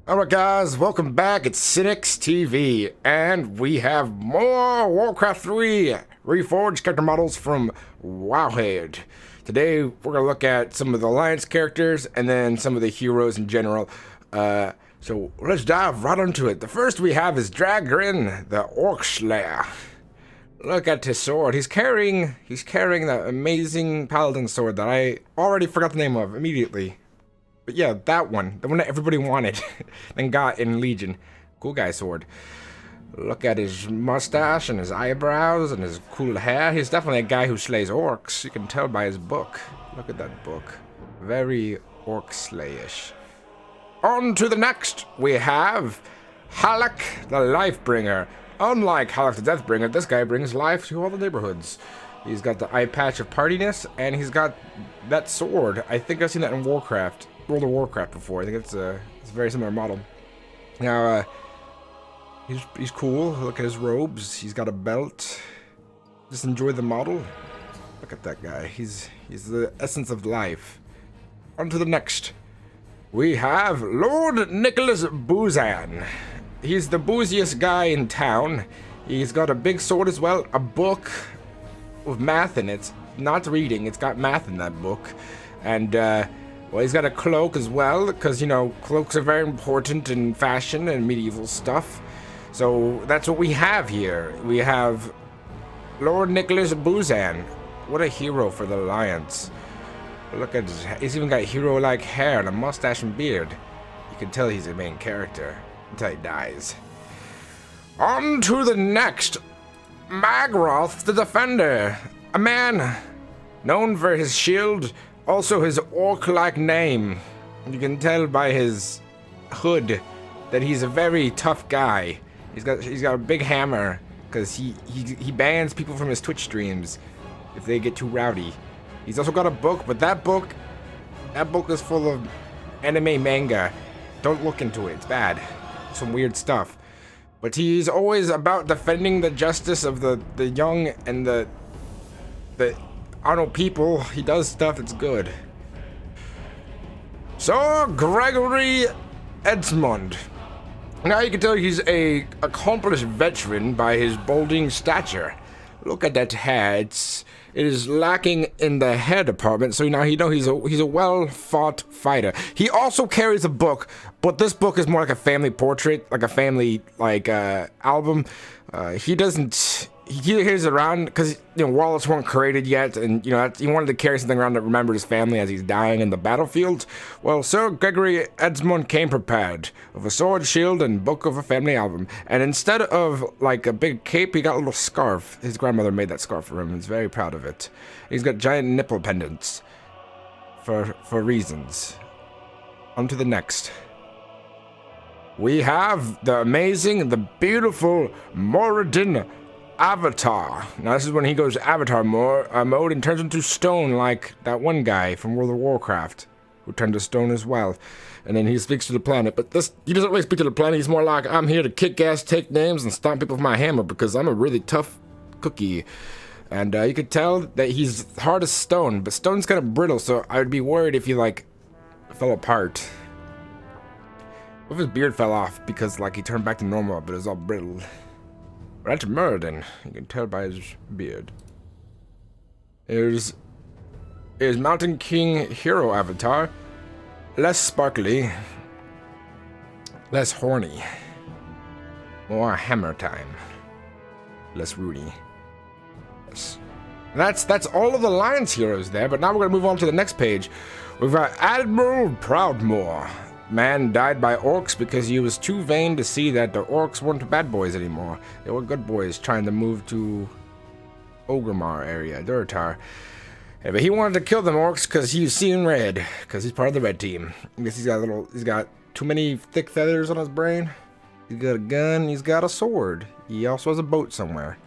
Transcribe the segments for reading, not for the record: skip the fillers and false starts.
Alright guys, welcome back. It's Sinnix TV, and we have more Warcraft 3 Reforged character models from wowhead. Today we're going to look at some of the Alliance characters and then some of the heroes in general. So let's dive right into it. The first we have is Dragrin, the Orc Slayer. Look at his sword. He's carrying that amazing paladin sword that I already forgot the name of immediately. But yeah, that one. The one that everybody wanted and got in Legion. Cool guy sword. Look at his mustache and his eyebrows and his cool hair. He's definitely a guy who slays orcs. You can tell by his book. Look at that book. Very orc slayish. On to the next. We have Halleck the Lifebringer. Unlike Halleck the Deathbringer, this guy brings life to all the neighborhoods. He's got the eye patch of partiness, and he's got that sword. I think I've seen that in Warcraft. World of Warcraft before. I think it's a very similar model. Now, he's cool. Look at his robes. He's got a belt. Just enjoy the model. Look at that guy. He's the essence of life. On to the next. We have Lord Nicholas Boozan. He's the booziest guy in town. He's got a big sword as well. A book with math in it. Not reading. It's got math in that book. And, well, he's got a cloak as well, because, you know, cloaks are very important in fashion and medieval stuff. So that's what we have here. We have Lord Nicholas Boozan. What a hero for the Alliance. Look at his, he's even got hero-like hair and a mustache and beard. You can tell he's the main character until he dies. On to the next. Rolfe the Defender. A man known for his shield. Also his orc-like name. You can tell by his hood that he's a very tough guy. He's got a big hammer because he bans people from his Twitch streams if they get too rowdy. He's also got a book, but that book is full of anime manga. Don't look into it. It's bad. Some weird stuff. But he's always about defending the justice of the young and the I don't know, people. He does stuff that's good. So, Gregory Edmund. Now you can tell he's a accomplished veteran by his balding stature. Look at that hair. It is lacking in the hair department, so now you know he's a well-fought fighter. He also carries a book, but this book is more like a family portrait, like a family album. He doesn't. He carries it around because, you know, wallets weren't created yet, and, you know, he wanted to carry something around that remembered his family as he's dying in the battlefield. Well, Sir Gregory Edmund came prepared with a sword, shield, and book of a family album. And instead of, like, a big cape, he got a little scarf. His grandmother made that scarf for him, and he's very proud of it. He's got giant nipple pendants for reasons. On to the next. We have the amazing, the beautiful Moradin Avatar. Now this is when he goes Avatar mode and turns into stone, like that one guy from World of Warcraft who turned to stone as well. And then he speaks to the planet, but he doesn't really speak to the planet. He's more like, I'm here to kick ass, take names, and stomp people with my hammer because I'm a really tough cookie. And you could tell that he's hard as stone, but stone's kind of brittle, so I would be worried if he, like, fell apart. What if his beard fell off because, like, he turned back to normal, but it was all brittle? That's Muradin. You can tell by his beard. Here's Mountain King Hero Avatar. Less sparkly. Less horny. More hammer time. Less Rudy. Yes. That's all of the Alliance heroes there, but now we're going to move on to the next page. We've got Admiral Proudmoore. Man died by orcs because he was too vain to see that the orcs weren't bad boys anymore. They were good boys trying to move to Orgrimmar area, Durotar. Yeah, but he wanted to kill them orcs because he was seeing red, because he's part of the red team. I guess he's got too many thick feathers on his brain. He's got a gun, he's got a sword. He also has a boat somewhere.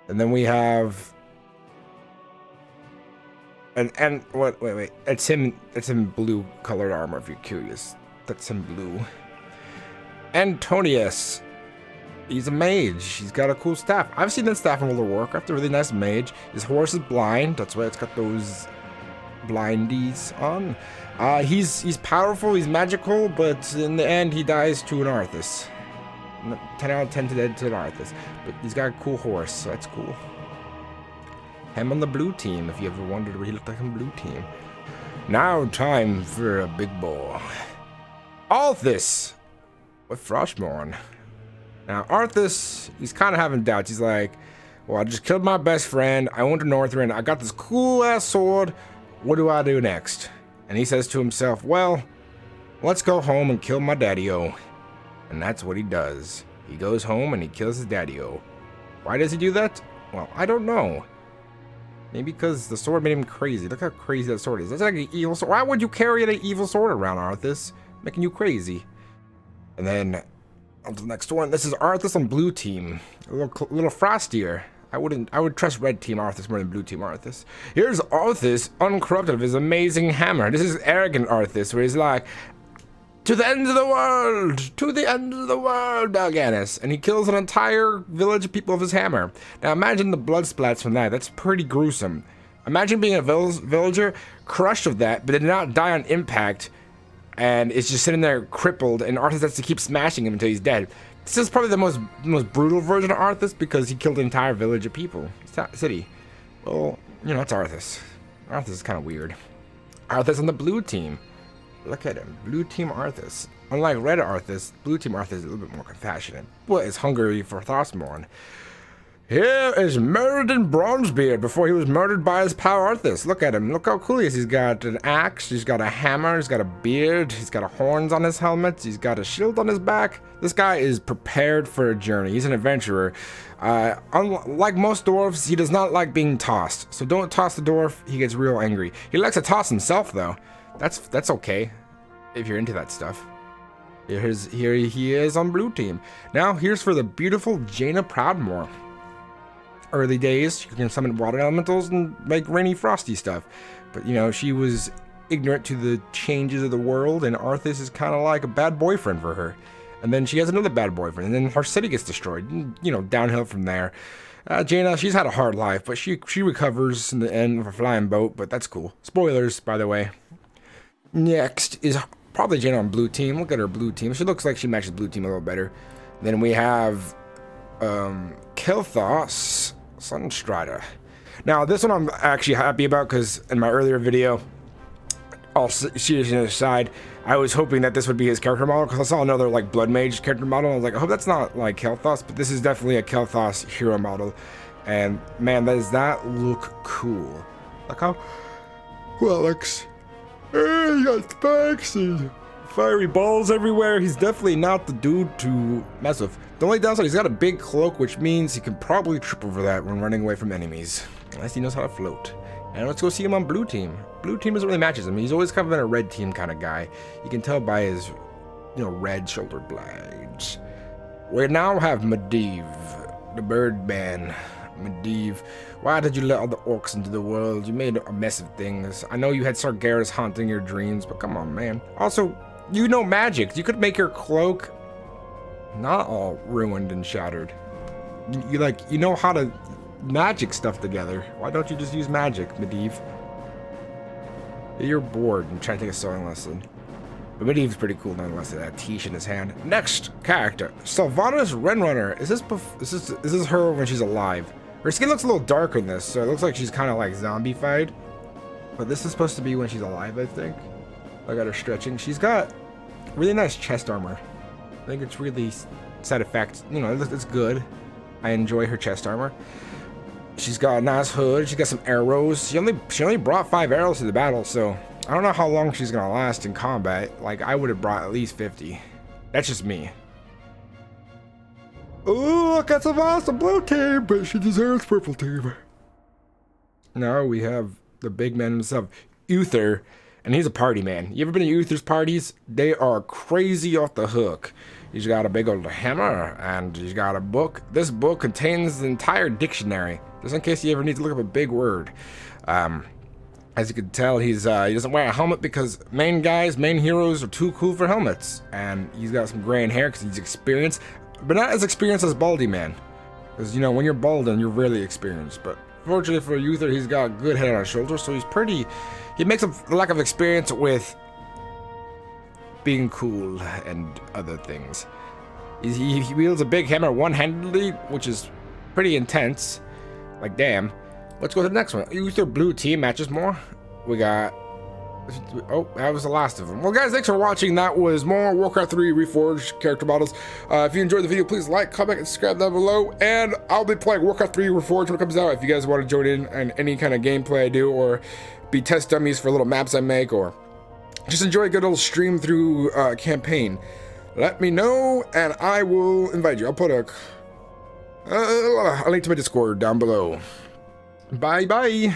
And then we have wait. It's him blue colored armor if you're curious. That's him blue. Antonius. He's a mage. He's got a cool staff. I've seen that staff in World of Warcraft. A really nice mage. His horse is blind. That's why it's got those blindies on. He's powerful, he's magical, but in the end he dies to an Arthas. 10 out of 10 to dead to an Arthas. But he's got a cool horse, so that's cool. Him on the blue team, if you ever wondered what he looked like on blue team. Now time for a big boy. Arthas with Frostmourne. Now Arthas, he's kind of having doubts. He's like, well, I just killed my best friend. I went to Northrend. I got this cool ass sword. What do I do next? And he says to himself, well, let's go home and kill my daddy-o. And that's what he does. He goes home and he kills his daddy-o. Why does he do that? Well, I don't know. Maybe because the sword made him crazy. Look how crazy that sword is. That's like an evil sword. Why would you carry an evil sword around, Arthas? Making you crazy. And then, on to the next one. This is Arthas on blue team. A little frostier. I would trust red team Arthas more than blue team Arthas. Here's Arthas, uncorrupted with his amazing hammer. This is arrogant Arthas, where he's like, to the end of the world! To the end of the world, Dalganis! And he kills an entire village of people with his hammer. Now imagine the blood splats from that. That's pretty gruesome. Imagine being a villager, crushed with that, but did not die on impact, and it's just sitting there crippled, and Arthas has to keep smashing him until he's dead. This is probably the most brutal version of Arthas because he killed an entire village of people. City. Well, you know, it's Arthas. Arthas is kind of weird. Arthas on the blue team. Look at him. Blue team Arthas. Unlike red Arthas, blue team Arthas is a little bit more compassionate, but is hungry for Frostmourne. Here is Meriden Bronzebeard before he was murdered by his pal Arthas. Look at him. Look how cool he is. He's got an axe. He's got a hammer. He's got a beard. He's got horns on his helmet. He's got a shield on his back. This guy is prepared for a journey. He's an adventurer. Unlike most dwarves, he does not like being tossed. So don't toss the dwarf. He gets real angry. He likes to toss himself, though. That's okay if you're into that stuff. Here he is on blue team. Now here's for the beautiful Jaina Proudmoore. Early days, you can summon water elementals and make rainy frosty stuff, but you know, she was ignorant to the changes of the world, and Arthas is kind of like a bad boyfriend for her. And then she has another bad boyfriend, and then her city gets destroyed. You know, downhill from there. Jaina, she's had a hard life, but she recovers in the end of a flying boat, but that's cool. Spoilers, by the way. Next is probably Jaina on blue team. Look at her blue team. She looks like she matches blue team a little better. Then we have Kelthos Sunstrider. Now this one I'm actually happy about because in my earlier video, all seriousness aside, I was hoping that this would be his character model because I saw another like blood mage character model. I was like, I hope that's not like Kelthos, but this is definitely a Kelthos hero model. And man, does that look cool. Look how well it looks. He got spikes and fiery balls everywhere. He's definitely not the dude to mess with. The only downside, he's got a big cloak, which means he can probably trip over that when running away from enemies. Unless he knows how to float. And let's go see him on blue team. Blue team doesn't really matches him. He's always kind of been a red team kind of guy. You can tell by his, you know, red shoulder blades. We now have Medivh, the bird man. Medivh, why did you let all the orcs into the world? You made a mess of things. I know you had Sargeras haunting your dreams, but come on, man. Also, you know magic. You could make your cloak not all ruined and shattered. You know how to magic stuff together. Why don't you just use magic, Medivh? You're bored and trying to take a sewing lesson. But Medivh's pretty cool nonetheless. That tish in his hand. Next character, Salvato's Renrunner. Is this her when she's alive? Her skin looks a little darker in this, so it looks like she's kind of like zombified. But this is supposed to be when she's alive, I think. I got her stretching. She's got really nice chest armor. I think it's really side effect. You know, it's good. I enjoy her chest armor. She's got a nice hood. She's got some arrows. She only brought 5 arrows to the battle, so I don't know how long she's gonna last in combat. Like, I would have brought at least 50. That's just me. Oh, look at some awesome blue team, but she deserves purple team. Now we have the big man himself, Uther, and he's a party man. You ever been to Uther's parties? They are crazy off the hook. He's got a big old hammer, and he's got a book. This book contains the entire dictionary, just in case you ever need to look up a big word. As you can tell, he doesn't wear a helmet because main heroes are too cool for helmets. And he's got some gray hair because he's experienced, but not as experienced as Baldy Man. Because, you know, when you're balding, you're really experienced. But fortunately for Uther, he's got good head on his shoulders, so he makes up the lack of experience with being cool and other things. He wields a big hammer one-handedly, which is pretty intense. Like, damn. Let's go to the next one. Uther blue team matches more. We got... Oh, that was the last of them. Well, guys, thanks for watching. That was more Warcraft 3 Reforged character models. If you enjoyed the video, please like, comment, and subscribe down below. And I'll be playing Warcraft 3 Reforged when it comes out. If you guys want to join in on any kind of gameplay I do, or be test dummies for little maps I make, or just enjoy a good little stream through campaign, let me know, and I will invite you. I'll put a link to my Discord down below. Bye-bye.